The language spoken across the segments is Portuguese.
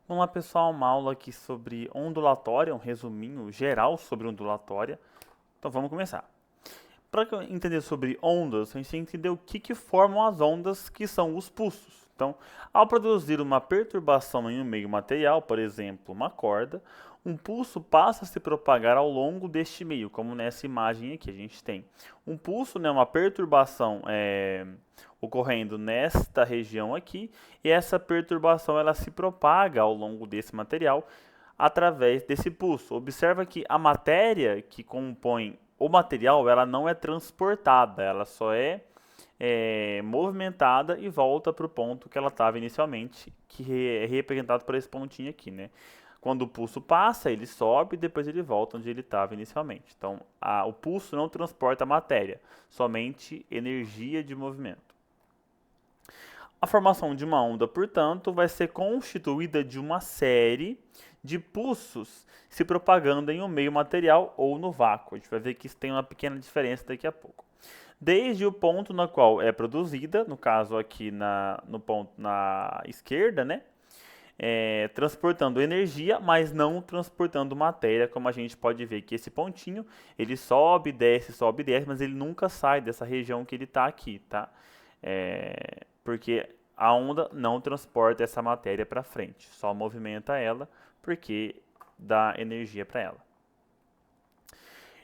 Vamos lá, pessoal, uma aula aqui sobre ondulatória, um resuminho geral sobre ondulatória. Então vamos começar. Para entender sobre ondas, a gente tem que entender o que formam as ondas, que são os pulsos. Então, ao produzir uma perturbação em um meio material, por exemplo, uma corda, um pulso passa a se propagar ao longo deste meio, como nessa imagem aqui a gente tem. Um pulso, né, uma perturbação ocorrendo nesta região aqui, e essa perturbação ela se propaga ao longo desse material através desse pulso. Observa que a matéria que compõe o material ela não é transportada, ela só é movimentada e volta para o ponto que ela estava inicialmente, que é representado por esse pontinho aqui, né? Quando o pulso passa, ele sobe e depois ele volta onde ele estava inicialmente. Então, o pulso não transporta matéria, somente energia de movimento. A formação de uma onda, portanto, vai ser constituída de uma série de pulsos se propagando em um meio material ou no vácuo. A gente vai ver que isso tem uma pequena diferença daqui a pouco. Desde o ponto na qual é produzida, no caso aqui no ponto na esquerda, né? Transportando energia, mas não transportando matéria, como a gente pode ver que esse pontinho, ele sobe, desce, mas ele nunca sai dessa região que ele está aqui, tá? Porque a onda não transporta essa matéria para frente, só movimenta ela porque dá energia para ela.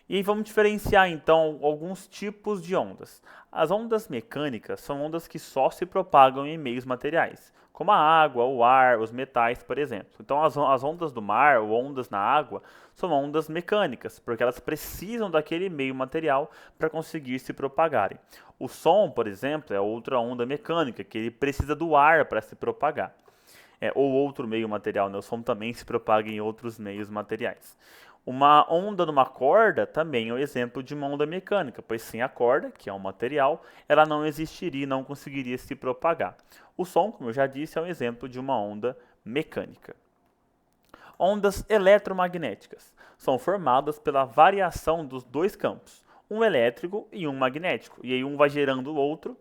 E vamos diferenciar então alguns tipos de ondas. As ondas mecânicas são ondas que só se propagam em meios materiais, como a água, o ar, os metais, por exemplo. Então as ondas do mar ou ondas na água são ondas mecânicas, porque elas precisam daquele meio material para conseguir se propagarem. O som, por exemplo, é outra onda mecânica, que ele precisa do ar para se propagar. Ou outro meio material, né? O som também se propaga em outros meios materiais. Uma onda numa corda também é um exemplo de uma onda mecânica, pois sem a corda, que é um material, ela não existiria e não conseguiria se propagar. O som, como eu já disse, é um exemplo de uma onda mecânica. Ondas eletromagnéticas são formadas pela variação dos dois campos, um elétrico e um magnético, e aí um vai gerando o outro.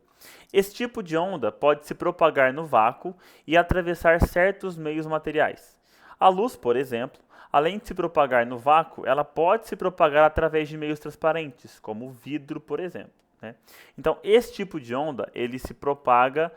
Esse tipo de onda pode se propagar no vácuo e atravessar certos meios materiais. A luz, por exemplo, além de se propagar no vácuo, ela pode se propagar através de meios transparentes, como o vidro, por exemplo, né? Então, esse tipo de onda ele se propaga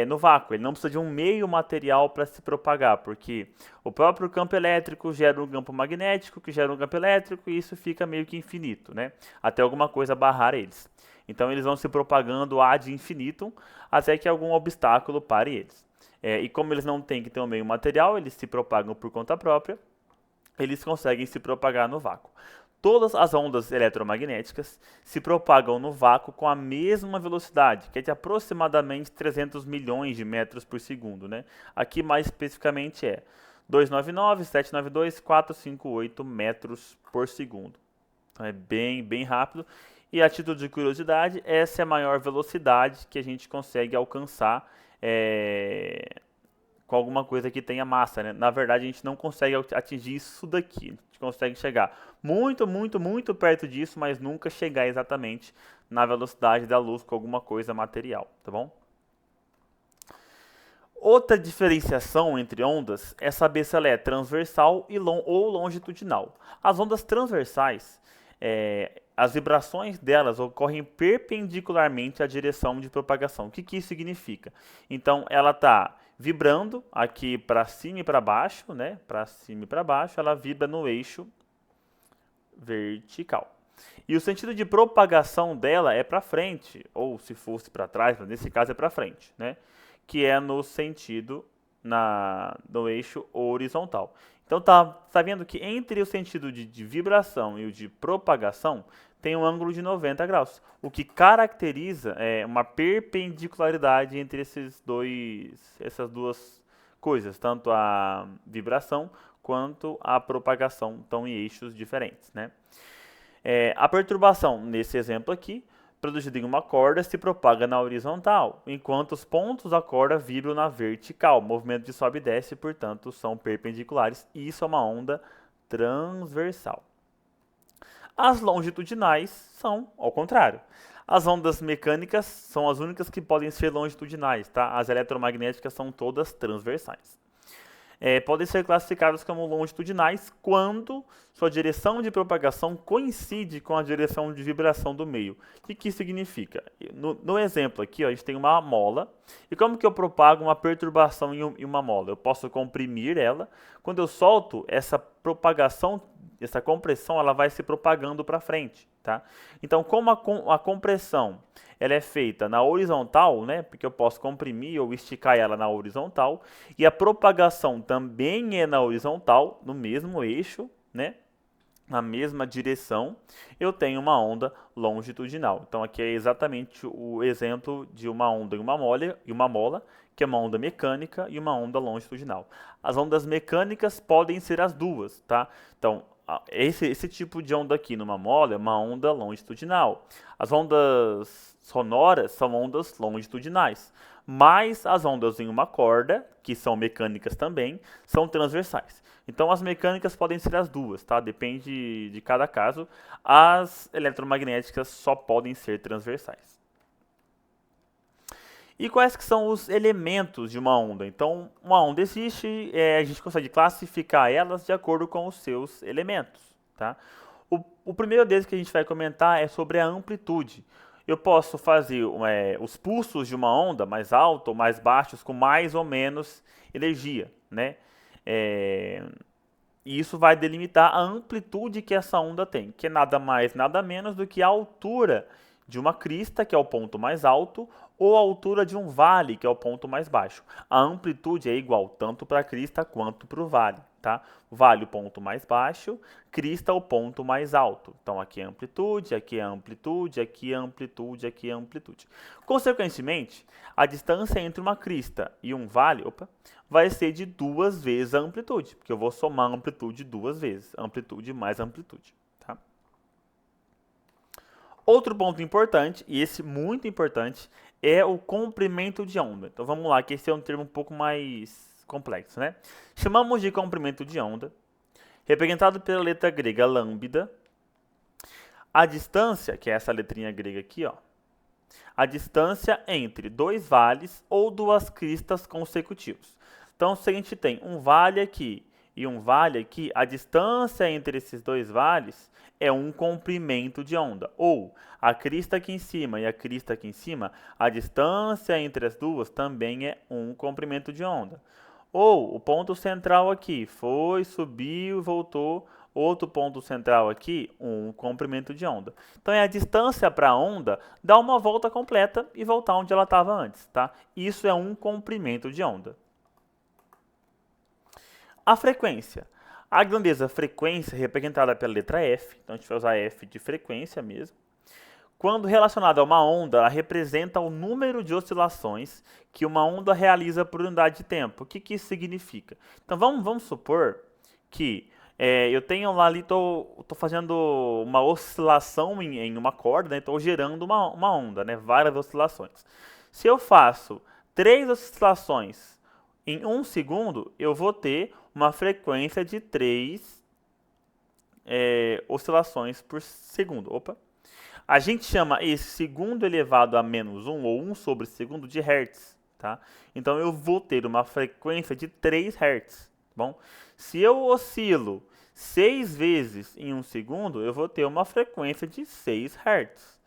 no vácuo. Ele não precisa de um meio material para se propagar, porque o próprio campo elétrico gera um campo magnético, que gera um campo elétrico, e isso fica meio que infinito, né? Até alguma coisa barrar eles. Então eles vão se propagando ad infinitum até que algum obstáculo pare eles. E como eles não têm que ter um meio material, eles se propagam por conta própria, eles conseguem se propagar no vácuo. Todas as ondas eletromagnéticas se propagam no vácuo com a mesma velocidade, que é de aproximadamente 300 milhões de metros por segundo, né? Aqui mais especificamente é 299, 792, 458 metros por segundo. Então é bem rápido. E a título de curiosidade, essa é a maior velocidade que a gente consegue alcançar com alguma coisa que tenha massa, né? Na verdade, a gente não consegue atingir isso daqui. A gente consegue chegar muito perto disso, mas nunca chegar exatamente na velocidade da luz com alguma coisa material, tá bom? Outra diferenciação entre ondas é saber se ela é transversal ou longitudinal. As ondas transversais, as vibrações delas ocorrem perpendicularmente à direção de propagação. O que isso significa? Então, ela está vibrando aqui para cima e para baixo, né? Para cima e para baixo, ela vibra no eixo vertical. E o sentido de propagação dela é para frente, ou se fosse para trás, mas nesse caso é para frente, né? Que é no sentido no eixo horizontal. Então tá vendo que entre o sentido de vibração e o de propagação tem um ângulo de 90 graus, o que caracteriza uma perpendicularidade entre essas duas coisas, tanto a vibração quanto a propagação estão em eixos diferentes, né? A perturbação, nesse exemplo aqui, produzida em uma corda, se propaga na horizontal, enquanto os pontos da corda vibram na vertical. O movimento de sobe e desce, portanto, são perpendiculares, e isso é uma onda transversal. As longitudinais são ao contrário. As ondas mecânicas são as únicas que podem ser longitudinais, tá? As eletromagnéticas são todas transversais. podem ser classificadas como longitudinais quando sua direção de propagação coincide com a direção de vibração do meio. O que isso significa? No exemplo aqui, ó, a gente tem uma mola, e como que eu propago uma perturbação em uma mola? Eu posso comprimir ela, quando eu solto, essa propagação, essa compressão, ela vai se propagando para frente, tá? Então, como a compressão ela é feita na horizontal, né? Porque eu posso comprimir ou esticar ela na horizontal, e a propagação também é na horizontal, no mesmo eixo, né? Na mesma direção, eu tenho uma onda longitudinal. Então aqui é exatamente o exemplo de uma onda e uma mola, que é uma onda mecânica e uma onda longitudinal. As ondas mecânicas podem ser as duas, tá? Então, esse tipo de onda aqui numa mola é uma onda longitudinal. As ondas sonoras são ondas longitudinais, mas as ondas em uma corda, que são mecânicas também, são transversais. Então as mecânicas podem ser as duas, tá? Depende de cada caso. As eletromagnéticas só podem ser transversais. E quais que são os elementos de uma onda? Então, uma onda existe, a gente consegue classificar elas de acordo com os seus elementos, tá? O primeiro deles que a gente vai comentar é sobre a amplitude. Eu posso fazer os pulsos de uma onda mais altos ou mais baixos com mais ou menos energia, né? E isso vai delimitar a amplitude que essa onda tem, que é nada mais, nada menos do que a altura de uma crista, que é o ponto mais alto, ou a altura de um vale, que é o ponto mais baixo. A amplitude é igual tanto para a crista quanto para o vale, tá? Vale o ponto mais baixo, crista o ponto mais alto. Então aqui é amplitude, aqui é amplitude, aqui é amplitude, aqui é amplitude. Consequentemente, a distância entre uma crista e um vale, vai ser de 2 vezes a amplitude, porque eu vou somar a amplitude 2 vezes, amplitude mais amplitude. Tá? Outro ponto importante, e esse muito importante, é o comprimento de onda. Então vamos lá, que esse é um termo um pouco mais complexo, né? Chamamos de comprimento de onda, representado pela letra grega lambda, a distância, que é essa letrinha grega aqui, ó, a distância entre dois vales ou duas cristas consecutivos. Então, se a gente tem um vale aqui e um vale aqui, a distância entre esses dois vales é um comprimento de onda. Ou a crista aqui em cima e a crista aqui em cima, a distância entre as duas também é um comprimento de onda. Ou o ponto central aqui foi, subiu, voltou. Outro ponto central aqui, um comprimento de onda. Então, é a distância para a onda dar uma volta completa e voltar onde ela estava antes, tá? Isso é um comprimento de onda. A frequência. A grandeza frequência é representada pela letra F, então a gente vai usar F de frequência mesmo. Quando relacionada a uma onda, ela representa o número de oscilações que uma onda realiza por unidade de tempo. O que isso significa? Então, vamos supor que eu tenho lá ali, estou fazendo uma oscilação em uma corda, né? Estou gerando uma onda, né? Várias oscilações. Se eu faço 3 oscilações em 1 segundo, eu vou ter uma frequência de 3 oscilações por segundo. A gente chama esse segundo elevado a menos 1, ou 1 sobre segundo, de hertz. Tá? Então eu vou ter uma frequência de 3 hertz. Bom, se eu oscilo 6 vezes em 1 segundo, eu vou ter uma frequência de 6 Hz.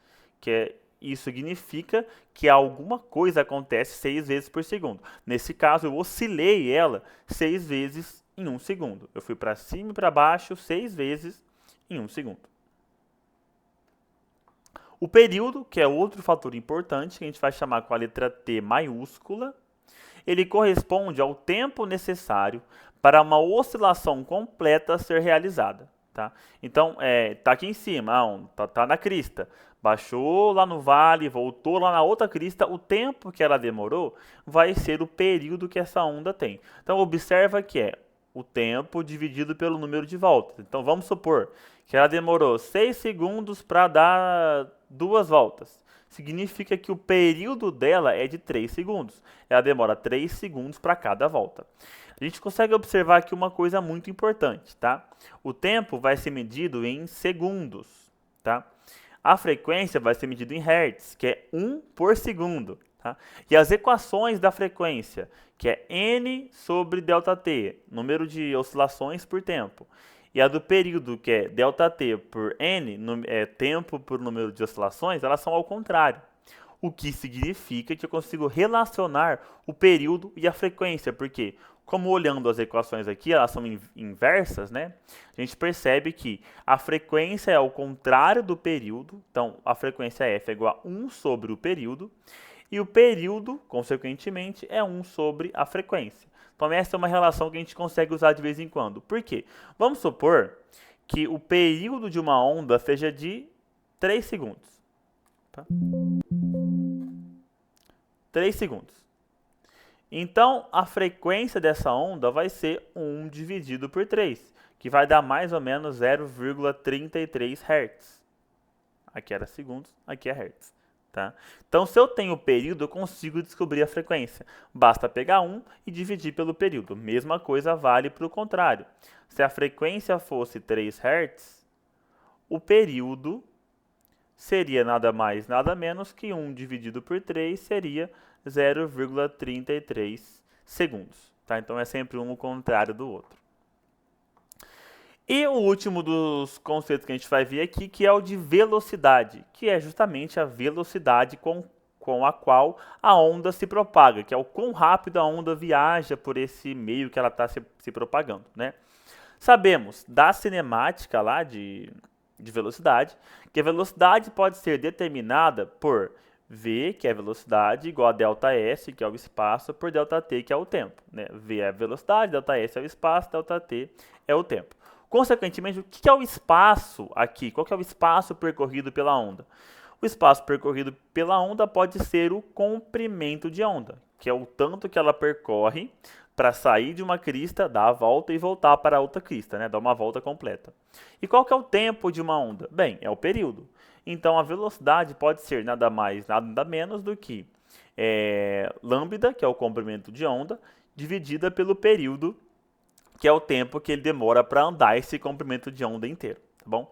Isso significa que alguma coisa acontece 6 vezes por segundo. Nesse caso, eu oscilei ela 6 vezes em 1 segundo. Eu fui para cima e para baixo 6 vezes em 1 segundo. O período, que é outro fator importante, que a gente vai chamar com a letra T maiúscula, ele corresponde ao tempo necessário para uma oscilação completa ser realizada. Tá? Então, tá aqui em cima, tá na crista, baixou lá no vale, voltou lá na outra crista, o tempo que ela demorou vai ser o período que essa onda tem. Então, observa que é o tempo dividido pelo número de voltas. Então, vamos supor que ela demorou 6 segundos para dar 2 voltas. Significa que o período dela é de 3 segundos. Ela demora 3 segundos para cada volta. A gente consegue observar aqui uma coisa muito importante, tá? O tempo vai ser medido em segundos, tá? A frequência vai ser medida em hertz, que é 1 por segundo, Tá? E as equações da frequência, que é n sobre ΔT, número de oscilações por tempo, e a do período, que é ΔT por n, tempo por número de oscilações, elas são ao contrário. O que significa que eu consigo relacionar o período e a frequência, porque, como olhando as equações aqui, elas são inversas, né? A gente percebe que a frequência é ao contrário do período, então a frequência f é igual a 1 sobre o período, e o período, consequentemente, é 1 sobre a frequência. Então essa é uma relação que a gente consegue usar de vez em quando. Por quê? Vamos supor que o período de uma onda seja de 3 segundos. Tá? 3 segundos. Então, a frequência dessa onda vai ser 1 dividido por 3, que vai dar mais ou menos 0,33 Hz. Aqui era segundos, aqui é Hz. Tá? Então, se eu tenho o período, eu consigo descobrir a frequência. Basta pegar 1 e dividir pelo período. Mesma coisa vale para o contrário. Se a frequência fosse 3 Hz, o período seria nada mais, nada menos que 1 dividido por 3 seria 0,33 segundos. Tá? Então, é sempre um o contrário do outro. E o último dos conceitos que a gente vai ver aqui, que é o de velocidade, que é justamente a velocidade com a qual a onda se propaga, que é o quão rápido a onda viaja por esse meio que ela está se propagando, né? Sabemos da cinemática lá de velocidade, que a velocidade pode ser determinada por v, que é a velocidade, igual a ΔS, que é o espaço, por ΔT, que é o tempo. Né? V é a velocidade, ΔS é o espaço, ΔT é o tempo. Consequentemente, o que é o espaço aqui? Qual que é o espaço percorrido pela onda? O espaço percorrido pela onda pode ser o comprimento de onda, que é o tanto que ela percorre para sair de uma crista, dar a volta e voltar para outra crista, né? Dar uma volta completa. E qual que é o tempo de uma onda? Bem, é o período. Então, a velocidade pode ser nada mais, nada menos do que lambda, que é o comprimento de onda, dividida pelo período, que é o tempo que ele demora para andar esse comprimento de onda inteiro, tá bom?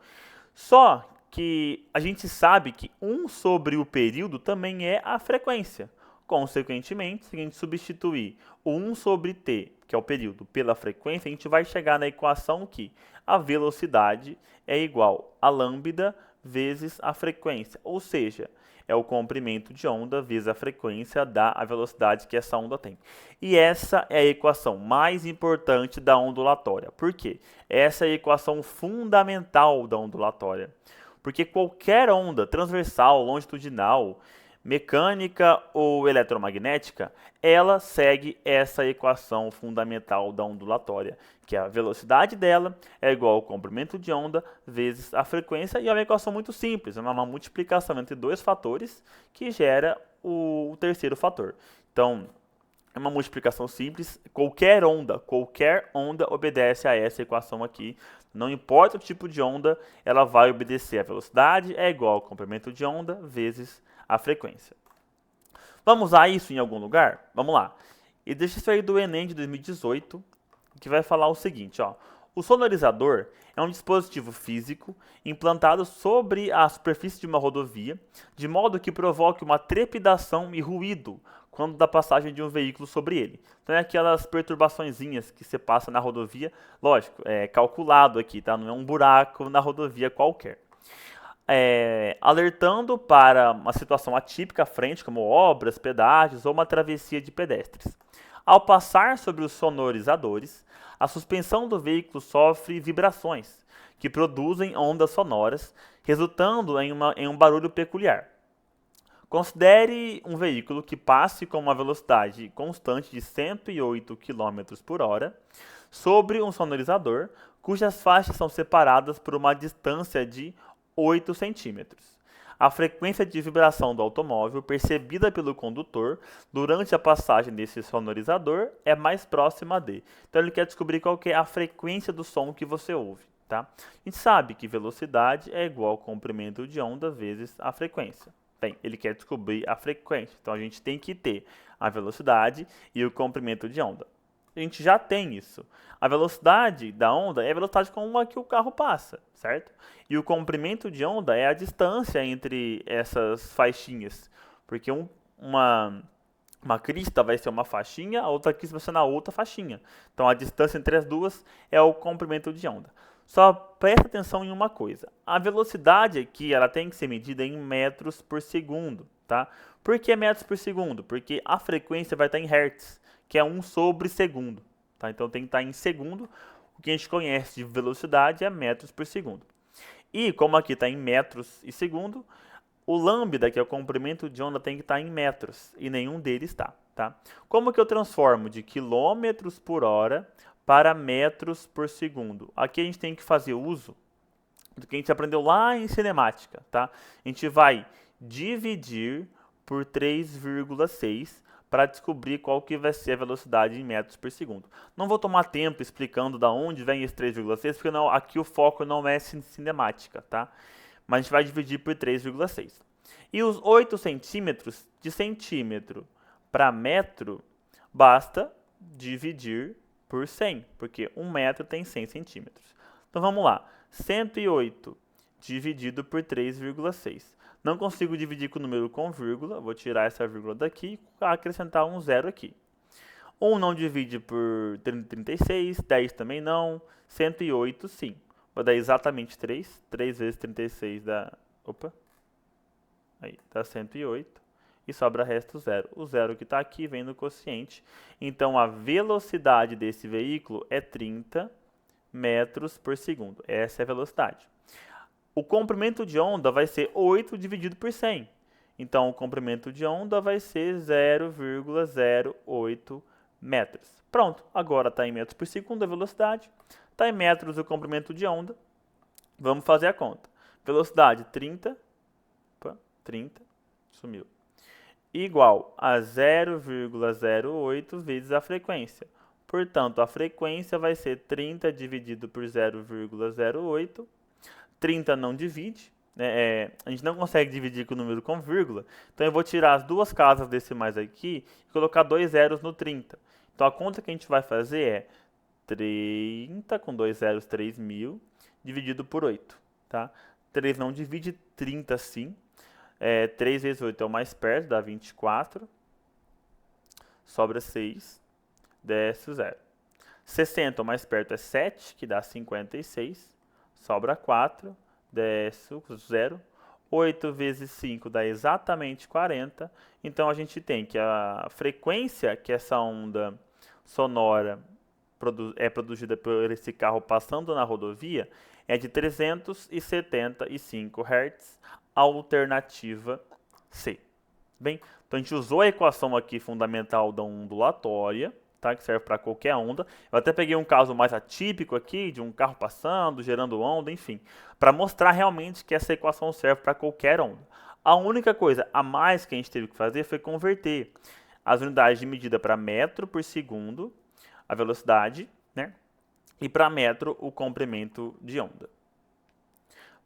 Só que a gente sabe que 1 sobre o período também é a frequência. Consequentemente, se a gente substituir o 1 sobre t, que é o período, pela frequência, a gente vai chegar na equação que a velocidade é igual a lambda vezes a frequência, ou seja, é o comprimento de onda vezes a frequência da velocidade que essa onda tem. E essa é a equação mais importante da ondulatória. Por quê? Essa é a equação fundamental da ondulatória. Porque qualquer onda transversal, longitudinal, mecânica ou eletromagnética, ela segue essa equação fundamental da ondulatória, que a velocidade dela é igual ao comprimento de onda vezes a frequência, e é uma equação muito simples, é uma multiplicação entre dois fatores que gera o terceiro fator. Então, é uma multiplicação simples, qualquer onda obedece a essa equação aqui. Não importa o tipo de onda, ela vai obedecer a velocidade é igual ao comprimento de onda vezes a frequência. Vamos usar isso em algum lugar? Vamos lá. E deixa isso aí do Enem de 2018, que vai falar o seguinte, ó. O sonorizador é um dispositivo físico implantado sobre a superfície de uma rodovia, de modo que provoque uma trepidação e ruído quando da passagem de um veículo sobre ele. Então é aquelas perturbaçõezinhas que você passa na rodovia, lógico, é calculado aqui, tá? Não é um buraco na rodovia qualquer. Alertando para uma situação atípica à frente, como obras, pedágios ou uma travessia de pedestres. Ao passar sobre os sonorizadores, a suspensão do veículo sofre vibrações, que produzem ondas sonoras, resultando em um barulho peculiar. Considere um veículo que passe com uma velocidade constante de 108 km por hora sobre um sonorizador, cujas faixas são separadas por uma distância de 8 centímetros. A frequência de vibração do automóvel percebida pelo condutor durante a passagem desse sonorizador é mais próxima de. Então ele quer descobrir qual que é a frequência do som que você ouve. Tá? A gente sabe que velocidade é igual ao comprimento de onda vezes a frequência. Bem, ele quer descobrir a frequência, então a gente tem que ter a velocidade e o comprimento de onda. A gente já tem isso. A velocidade da onda é a velocidade com a que o carro passa, certo? E o comprimento de onda é a distância entre essas faixinhas, porque uma crista vai ser uma faixinha, a outra crista vai ser na outra faixinha. Então a distância entre as duas é o comprimento de onda. Só presta atenção em uma coisa. A velocidade aqui ela tem que ser medida em metros por segundo. Tá? Por que metros por segundo? Porque a frequência vai estar em hertz, que é 1 sobre segundo. Tá? Então tem que estar em segundo. O que a gente conhece de velocidade é metros por segundo. E como aqui está em metros e segundo, o lambda, que é o comprimento de onda, tem que estar em metros, e nenhum deles está. Tá? Como que eu transformo de quilômetros por hora para metros por segundo? Aqui a gente tem que fazer uso do que a gente aprendeu lá em cinemática. Tá? A gente vai dividir por 3,6 para descobrir qual que vai ser a velocidade em metros por segundo. Não vou tomar tempo explicando da onde vem esse 3,6, porque não, aqui o foco não é cinemática, tá? Mas a gente vai dividir por 3,6. E os 8 centímetros de centímetro para metro, basta dividir por 100, porque 1 metro tem 100 centímetros. Então vamos lá, 108 dividido por 3,6. Não consigo dividir com o número com vírgula, vou tirar essa vírgula daqui e acrescentar um zero aqui. 1 não divide por 36, 10 também não, 108 sim. Vai dar exatamente 3, 3 vezes 36 dá, aí, dá 108 e sobra resto zero. O zero que está aqui vem no quociente, então a velocidade desse veículo é 30 metros por segundo, essa é a velocidade. O comprimento de onda vai ser 8 dividido por 100. Então, o comprimento de onda vai ser 0,08 metros. Pronto, agora está em metros por segundo a velocidade. Está em metros o comprimento de onda. Vamos fazer a conta. Velocidade 30, sumiu. Igual a 0,08 vezes a frequência. Portanto, a frequência vai ser 30 dividido por 0,08. 30 não divide, né? A gente não consegue dividir com o número com vírgula, então eu vou tirar as duas casas decimais aqui e colocar 2 zeros no 30. Então a conta que a gente vai fazer é 30 com 2 zeros, 3.000, dividido por 8. Tá? 3 não divide, 30 sim. 3 vezes 8 é o mais perto, dá 24. Sobra 6, desce o 0. 60 o mais perto é 7, que dá 56. Sobra 4, desce o 0. 8 vezes 5 dá exatamente 40. Então, a gente tem que a frequência que essa onda sonora é produzida por esse carro passando na rodovia é de 375 Hz, alternativa C. Bem, então a gente usou a equação aqui fundamental da ondulatória, tá, que serve para qualquer onda. Eu até peguei um caso mais atípico aqui, de um carro passando, gerando onda, enfim, para mostrar realmente que essa equação serve para qualquer onda. A única coisa a mais que a gente teve que fazer foi converter as unidades de medida para metro por segundo, a velocidade, né, e para metro o comprimento de onda.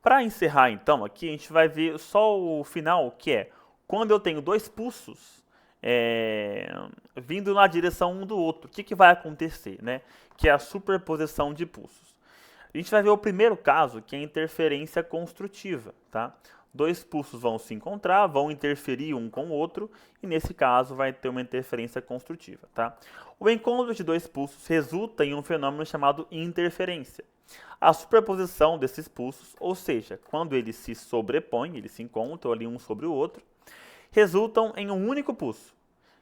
Para encerrar então aqui, a gente vai ver só o final, que é quando eu tenho dois pulsos vindo na direção um do outro, o que vai acontecer, né? Que é a superposição de pulsos. A gente vai ver o primeiro caso, que é a interferência construtiva, tá? Dois pulsos vão se encontrar, vão interferir um com o outro, e nesse caso vai ter uma interferência construtiva, tá? O encontro de dois pulsos resulta em um fenômeno chamado interferência. A superposição desses pulsos, ou seja, quando eles se sobrepõem, eles se encontram ali um sobre o outro, resultam em um único pulso,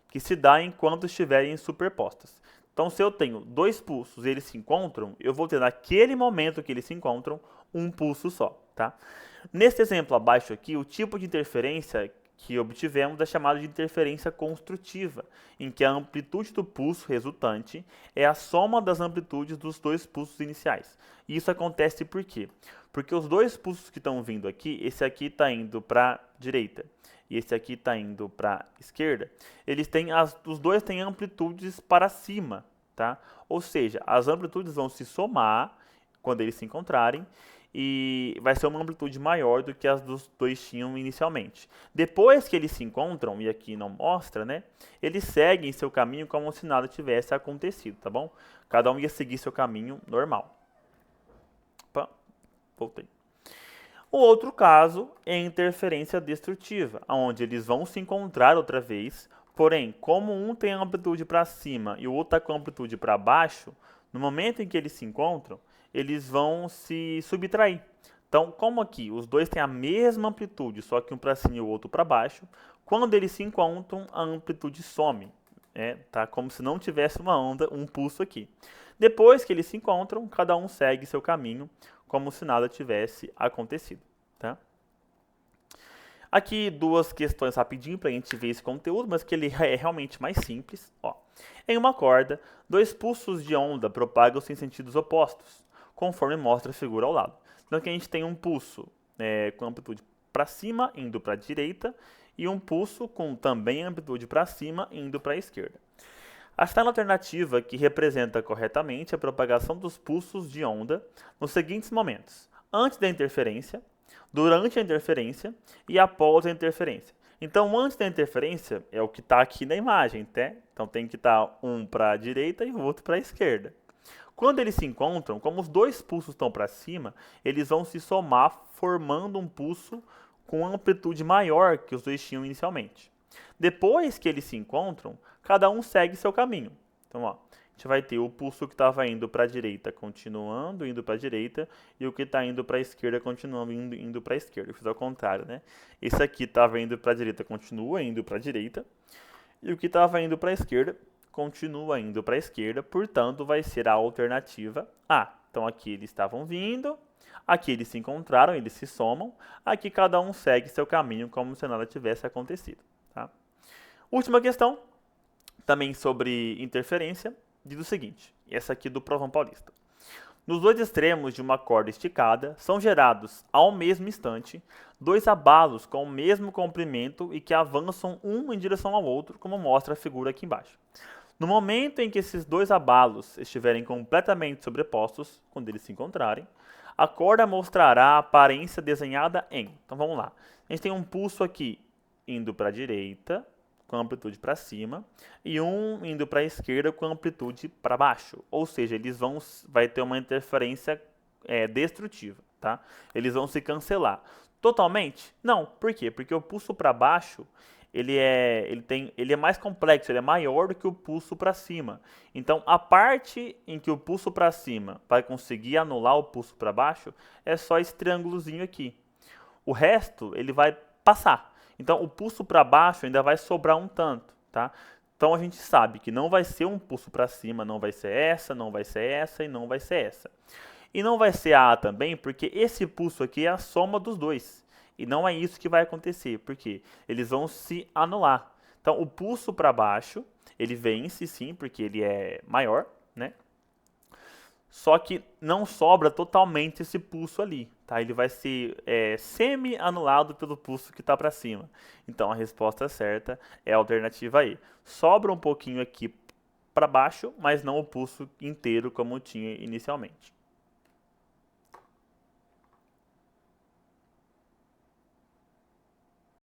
que se dá enquanto estiverem superpostas. Então, se eu tenho dois pulsos e eles se encontram, eu vou ter naquele momento que eles se encontram um pulso só. Tá? Nesse exemplo abaixo aqui, o tipo de interferência que obtivemos é chamado de interferência construtiva, em que a amplitude do pulso resultante é a soma das amplitudes dos dois pulsos iniciais. E isso acontece por quê? Porque os dois pulsos que estão vindo aqui, esse aqui está indo para a direita e esse aqui está indo para a esquerda, os dois têm amplitudes para cima, tá? Ou seja, as amplitudes vão se somar quando eles se encontrarem e vai ser uma amplitude maior do que as dos dois tinham inicialmente. Depois que eles se encontram, e aqui não mostra, né? Eles seguem seu caminho como se nada tivesse acontecido, tá bom? Cada um ia seguir seu caminho normal. Opa, voltei. O outro caso é a interferência destrutiva, onde eles vão se encontrar outra vez, porém, como um tem amplitude para cima e o outro está com amplitude para baixo, no momento em que eles se encontram, eles vão se subtrair. Então, como aqui os dois têm a mesma amplitude, só que um para cima e o outro para baixo, quando eles se encontram, a amplitude some. Tá como se não tivesse uma onda, um pulso aqui. Depois que eles se encontram, cada um segue seu caminho, como se nada tivesse acontecido. Tá? Aqui duas questões rapidinho para a gente ver esse conteúdo, mas que ele é realmente mais simples. Ó. Em uma corda, dois pulsos de onda propagam-se em sentidos opostos, conforme mostra a figura ao lado. Então aqui a gente tem um pulso com amplitude para cima, indo para a direita, e um pulso com também amplitude para cima, indo para a esquerda. A cena alternativa que representa corretamente a propagação dos pulsos de onda nos seguintes momentos: antes da interferência, durante a interferência e após a interferência. Então, antes da interferência é o que está aqui na imagem, tá? Então tem que estar um para a direita e o outro para a esquerda. Quando eles se encontram, como os dois pulsos estão para cima, eles vão se somar formando um pulso com amplitude maior que os dois tinham inicialmente. Depois que eles se encontram, cada um segue seu caminho. Então, ó, a gente vai ter o pulso que estava indo para a direita continuando indo para a direita e o que está indo para a esquerda continuando indo para a esquerda. Eu fiz ao contrário, né? Esse aqui estava indo para a direita, continua indo para a direita, e o que estava indo para a esquerda continua indo para a esquerda, portanto vai ser a alternativa A. Então aqui eles estavam vindo, aqui eles se encontraram, eles se somam, aqui cada um segue seu caminho como se nada tivesse acontecido. Tá? Última questão, também sobre interferência, diz o seguinte, essa aqui do Provão Paulista. Nos dois extremos de uma corda esticada, são gerados, ao mesmo instante, dois abalos com o mesmo comprimento e que avançam um em direção ao outro, como mostra a figura aqui embaixo. No momento em que esses dois abalos estiverem completamente sobrepostos, quando eles se encontrarem, a corda mostrará a aparência desenhada em. Então vamos lá. A gente tem um pulso aqui indo para a direita, com amplitude para cima, e um indo para a esquerda com amplitude para baixo. Ou seja, vai ter uma interferência destrutiva. Tá? Eles vão se cancelar. Totalmente? Não. Por quê? Porque o pulso para baixo ele é mais complexo, ele é maior do que o pulso para cima. Então, a parte em que o pulso para cima vai conseguir anular o pulso para baixo é só esse triângulozinho aqui. O resto, ele vai passar. Então, o pulso para baixo ainda vai sobrar um tanto, tá? Então, a gente sabe que não vai ser um pulso para cima, não vai ser essa, não vai ser essa e não vai ser essa. E não vai ser a A também, porque esse pulso aqui é a soma dos dois. E não é isso que vai acontecer, porque eles vão se anular. Então, o pulso para baixo, ele vence sim, porque ele é maior, né? Só que não sobra totalmente esse pulso ali, tá? Ele vai ser semi-anulado pelo pulso que está para cima. Então, a resposta certa é a alternativa E. Sobra um pouquinho aqui para baixo, mas não o pulso inteiro como tinha inicialmente.